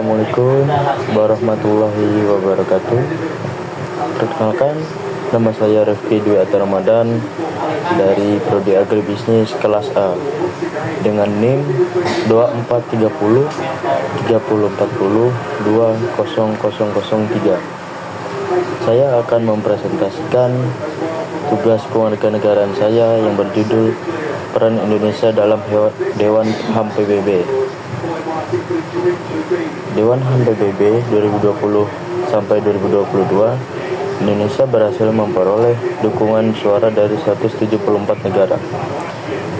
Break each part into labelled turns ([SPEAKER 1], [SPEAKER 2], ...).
[SPEAKER 1] Assalamualaikum warahmatullahi wabarakatuh. Perkenalkan, nama saya Rifki Dwi Atta Ramadan dari Prodi Agribisnis kelas A dengan NIM 2430 3040 20003. Saya akan mempresentasikan tugas kewarganegaraan saya yang berjudul Peran Indonesia dalam Dewan HAM PBB. Dewan HAM PBB 2020 sampai 2022, Indonesia berhasil memperoleh dukungan suara dari 174 negara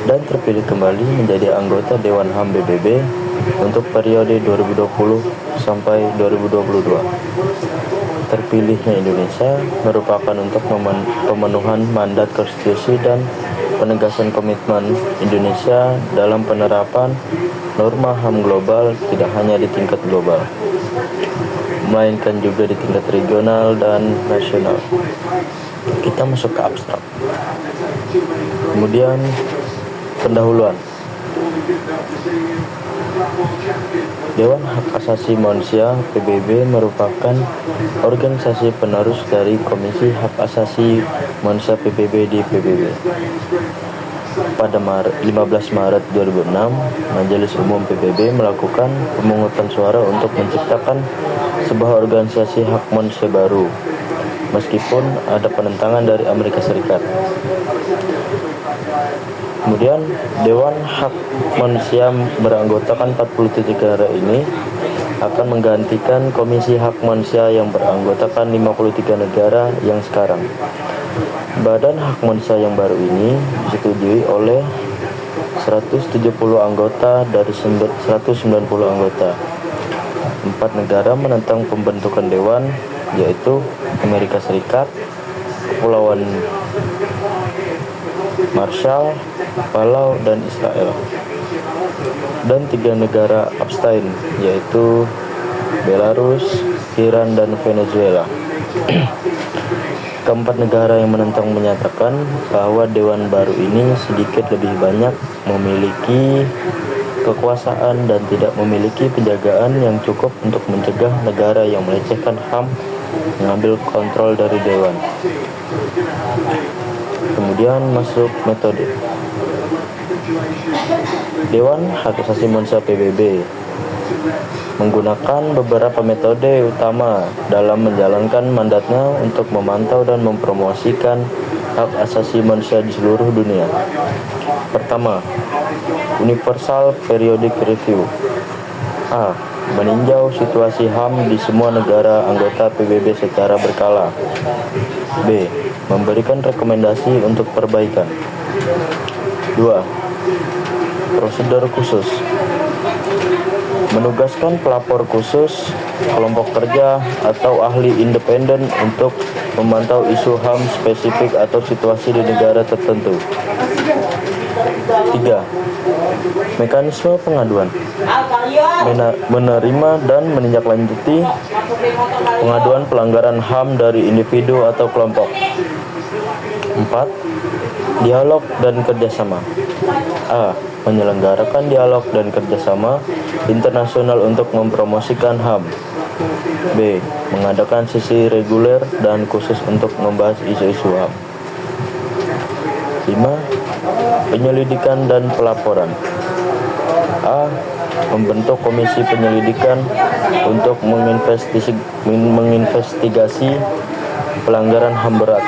[SPEAKER 1] dan terpilih kembali menjadi anggota Dewan HAM PBB untuk periode 2020 sampai 2022. Terpilihnya Indonesia merupakan untuk pemenuhan mandat konstitusi dan penegasan komitmen Indonesia dalam penerapan norma HAM global, tidak hanya di tingkat global, melainkan juga di tingkat regional dan nasional. Kita masuk ke abstrak. Kemudian pendahuluan. Dewan Hak Asasi Manusia PBB merupakan organisasi penerus dari Komisi Hak Asasi Manusia PBB di PBB. Pada 15 Maret 2006, Majelis Umum PBB melakukan pemungutan suara untuk menciptakan sebuah organisasi hak manusia baru, meskipun ada penentangan dari Amerika Serikat. Kemudian, Dewan Hak Manusia beranggotakan 47 negara ini akan menggantikan Komisi Hak Manusia yang beranggotakan 53 negara yang sekarang. Badan Hak Manusia yang baru ini disetujui oleh 170 anggota dari 190 anggota. 4 negara menentang pembentukan dewan, yaitu Amerika Serikat, Kepulauan Marshall, Palau, dan Israel. Dan 3 negara abstain, yaitu Belarus, Iran, dan Venezuela. Keempat negara yang menentang menyatakan bahwa dewan baru ini sedikit lebih banyak memiliki kekuasaan dan tidak memiliki penjagaan yang cukup untuk mencegah negara yang melecehkan HAM mengambil kontrol dari dewan. Kemudian masuk metode. Dewan Hak Asasi Manusia PBB menggunakan beberapa metode utama dalam menjalankan mandatnya untuk memantau dan mempromosikan hak asasi manusia di seluruh dunia. Pertama, Universal Periodic Review. A. Meninjau situasi HAM di semua negara anggota PBB secara berkala. B. Memberikan rekomendasi untuk perbaikan. 2. Prosedur khusus. Menugaskan pelapor khusus, kelompok kerja, atau ahli independen untuk memantau isu HAM spesifik atau situasi di negara tertentu. 3. Mekanisme pengaduan. Menerima dan menindaklanjuti pengaduan pelanggaran HAM dari individu atau kelompok. 4. Dialog dan kerjasama. A. Menyelenggarakan dialog dan kerjasama internasional untuk mempromosikan HAM. B. Mengadakan sesi reguler dan khusus untuk membahas isu-isu HAM. 5. Penyelidikan dan pelaporan. A. Membentuk komisi penyelidikan untuk menginvestigasi pelanggaran HAM berat.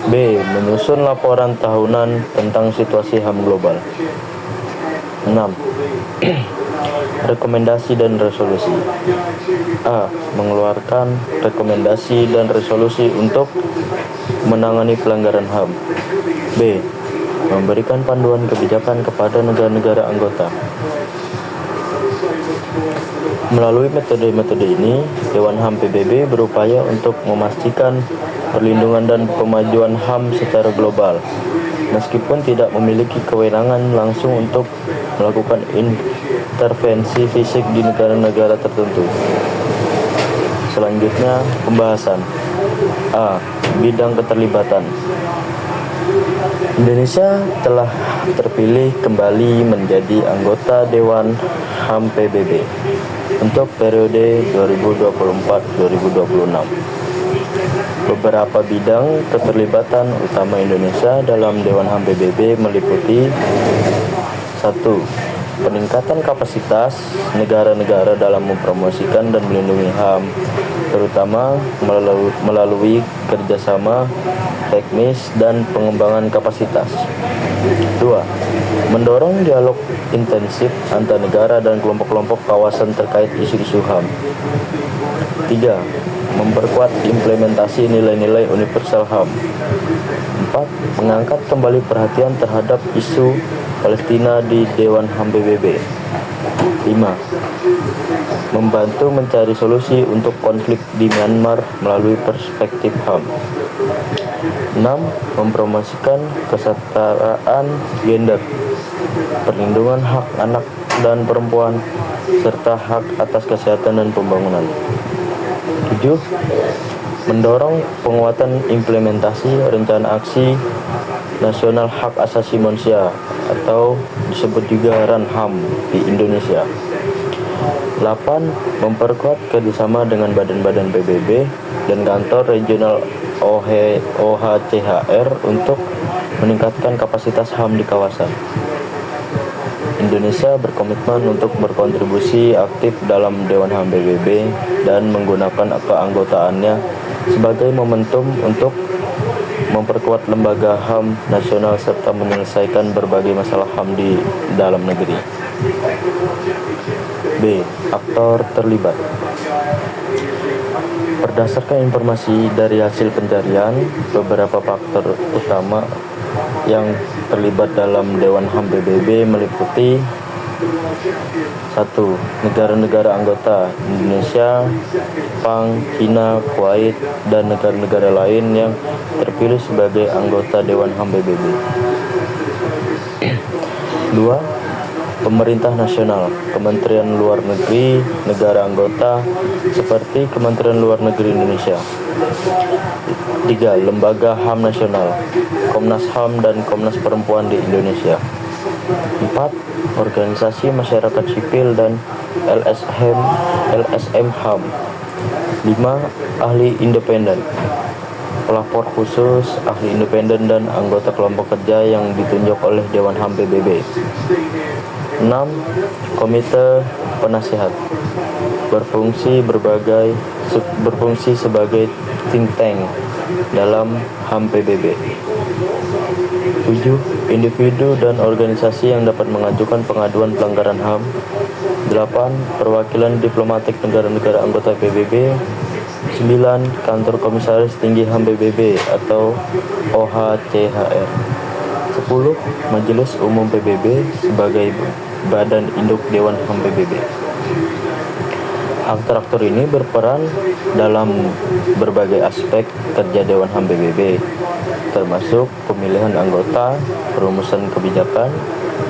[SPEAKER 1] B. Menyusun laporan tahunan tentang situasi HAM global. 6. Rekomendasi dan resolusi. A. Mengeluarkan rekomendasi dan resolusi untuk menangani pelanggaran HAM. B. Memberikan panduan kebijakan kepada negara-negara anggota. Melalui metode-metode ini, Dewan HAM PBB berupaya untuk memastikan perlindungan dan pemajuan HAM secara global, meskipun tidak memiliki kewenangan langsung untuk melakukan intervensi fisik di negara-negara tertentu. Selanjutnya, pembahasan. A. Bidang keterlibatan. Indonesia telah terpilih kembali menjadi anggota Dewan HAM PBB. untuk periode 2024-2026. Beberapa bidang keterlibatan utama Indonesia dalam Dewan HAM PBB meliputi: 1. Peningkatan kapasitas negara-negara dalam mempromosikan dan melindungi HAM, terutama melalui kerjasama teknis dan pengembangan kapasitas. 2. Mendorong dialog intensif antar negara dan kelompok-kelompok kawasan terkait isu-isu HAM. 3. Memperkuat implementasi nilai-nilai universal HAM. 4. Mengangkat kembali perhatian terhadap isu Palestina di Dewan HAM PBB. 5. Membantu mencari solusi untuk konflik di Myanmar melalui perspektif HAM. 6. Mempromosikan kesetaraan gender, perlindungan hak anak dan perempuan, serta hak atas kesehatan dan pembangunan. 7. Mendorong penguatan implementasi Rencana Aksi Nasional Hak Asasi Manusia atau disebut juga RAN-HAM di Indonesia. 8. Memperkuat kerjasama dengan badan-badan PBB dan kantor regional OHCHR untuk meningkatkan kapasitas HAM di kawasan. Indonesia berkomitmen untuk berkontribusi aktif dalam Dewan HAM PBB dan menggunakan keanggotaannya sebagai momentum untuk memperkuat lembaga HAM nasional serta menyelesaikan berbagai masalah HAM di dalam negeri. B. Aktor terlibat. Berdasarkan informasi dari hasil pencarian, beberapa faktor utama yang terlibat dalam Dewan HAM PBB meliputi: 1. Negara-negara anggota Indonesia, Jepang, China, Kuwait, dan negara-negara lain yang terpilih sebagai anggota Dewan HAM PBB. 2. Pemerintah nasional, Kementerian Luar Negeri, negara anggota seperti Kementerian Luar Negeri Indonesia. 3. Lembaga HAM nasional, Komnas HAM dan Komnas Perempuan di Indonesia. 4. Organisasi masyarakat sipil dan LSM HAM. 5. Ahli independen, pelapor khusus, ahli independen dan anggota kelompok kerja yang ditunjuk oleh Dewan HAM PBB. 6. Komite penasihat, berfungsi sebagai think tank dalam HAM PBB. 7. Individu dan organisasi yang dapat mengajukan pengaduan pelanggaran HAM. 8. Perwakilan diplomatik negara-negara anggota PBB. 9. Kantor Komisaris Tinggi HAM PBB atau OHCHR. 10. Majelis Umum PBB sebagai badan induk Dewan HAM PBB. Aktor-aktor ini berperan dalam berbagai aspek kerja Dewan HAM PBB, termasuk pemilihan anggota, perumusan kebijakan,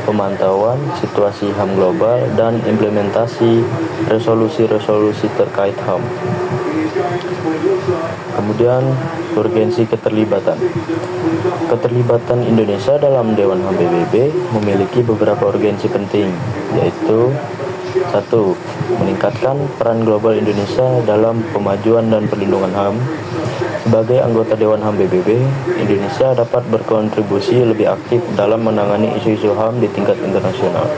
[SPEAKER 1] pemantauan situasi HAM global, dan implementasi resolusi-resolusi terkait HAM. Kemudian, urgensi keterlibatan. Keterlibatan Indonesia dalam Dewan HAM PBB memiliki beberapa urgensi penting, yaitu: 1. Meningkatkan peran global Indonesia dalam pemajuan dan perlindungan HAM. Sebagai anggota Dewan HAM PBB, Indonesia dapat berkontribusi lebih aktif dalam menangani isu-isu HAM di tingkat internasional.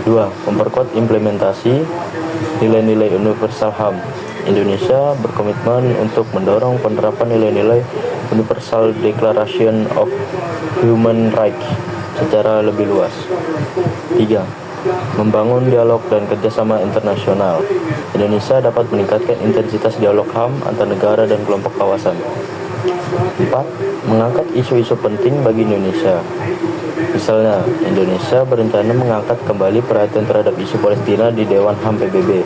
[SPEAKER 1] 2. Memperkuat implementasi nilai-nilai universal HAM. Indonesia berkomitmen untuk mendorong penerapan nilai-nilai Universal Declaration of Human Rights secara lebih luas. 3. Membangun dialog dan kerjasama internasional. Indonesia dapat meningkatkan intensitas dialog HAM antar negara dan kelompok kawasan. 4. Mengangkat isu-isu penting bagi Indonesia. Misalnya, Indonesia berencana mengangkat kembali perhatian terhadap isu Palestina di Dewan HAM PBB.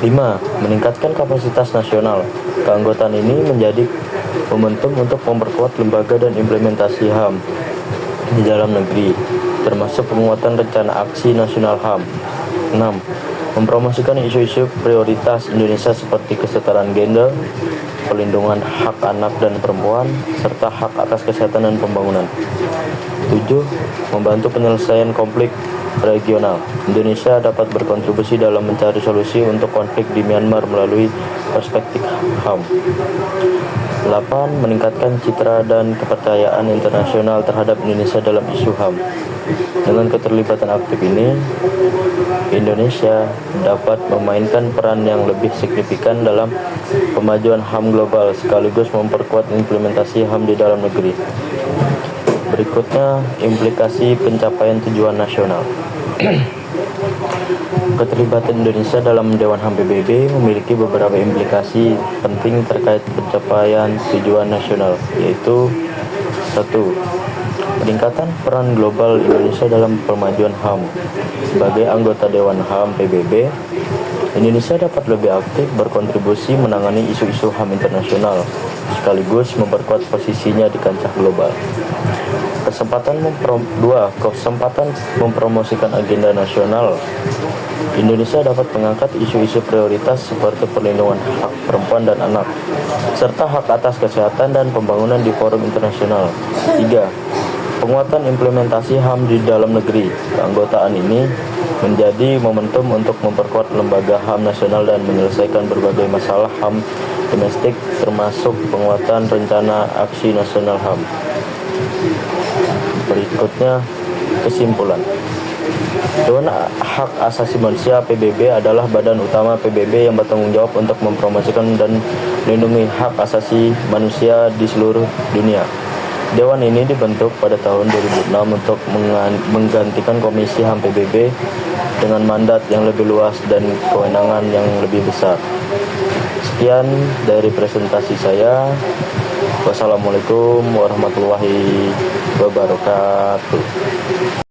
[SPEAKER 1] 5. Meningkatkan kapasitas nasional. Keanggotaan ini menjadi momentum untuk memperkuat lembaga dan implementasi HAM di dalam negeri, termasuk penguatan Rencana Aksi Nasional HAM. 6. Mempromosikan isu-isu prioritas Indonesia seperti kesetaraan gender, perlindungan hak anak dan perempuan, serta hak atas kesehatan dan pembangunan. 7. Membantu penyelesaian konflik regional. Indonesia dapat berkontribusi dalam mencari solusi untuk konflik di Myanmar melalui perspektif HAM. 8. Meningkatkan citra dan kepercayaan internasional terhadap Indonesia dalam isu HAM. Dengan keterlibatan aktif ini, Indonesia dapat memainkan peran yang lebih signifikan dalam pemajuan HAM global sekaligus memperkuat implementasi HAM di dalam negeri. Berikutnya, implikasi pencapaian tujuan nasional. Keterlibatan Indonesia dalam Dewan HAM PBB memiliki beberapa implikasi penting terkait pencapaian tujuan nasional, yaitu 1. Peningkatan peran global Indonesia dalam pemajuan HAM. Sebagai anggota Dewan HAM PBB, Indonesia dapat lebih aktif berkontribusi menangani isu-isu HAM internasional, sekaligus memperkuat posisinya di kancah global. Kesempatan mempromosikan agenda nasional. Indonesia dapat mengangkat isu-isu prioritas seperti perlindungan hak perempuan dan anak, serta hak atas kesehatan dan pembangunan di forum internasional. 3. Penguatan implementasi HAM di dalam negeri. Keanggotaan ini menjadi momentum untuk memperkuat lembaga HAM nasional dan menyelesaikan berbagai masalah HAM domestik, termasuk penguatan rencana aksi nasional HAM. Berikutnya, kesimpulan. Dewan Hak Asasi Manusia PBB adalah badan utama PBB yang bertanggung jawab untuk mempromosikan dan melindungi hak asasi manusia di seluruh dunia. Dewan ini dibentuk pada tahun 2006 untuk menggantikan Komisi HAM PBB dengan mandat yang lebih luas dan kewenangan yang lebih besar. Sekian dari presentasi saya. Wassalamualaikum warahmatullahi wabarakatuh.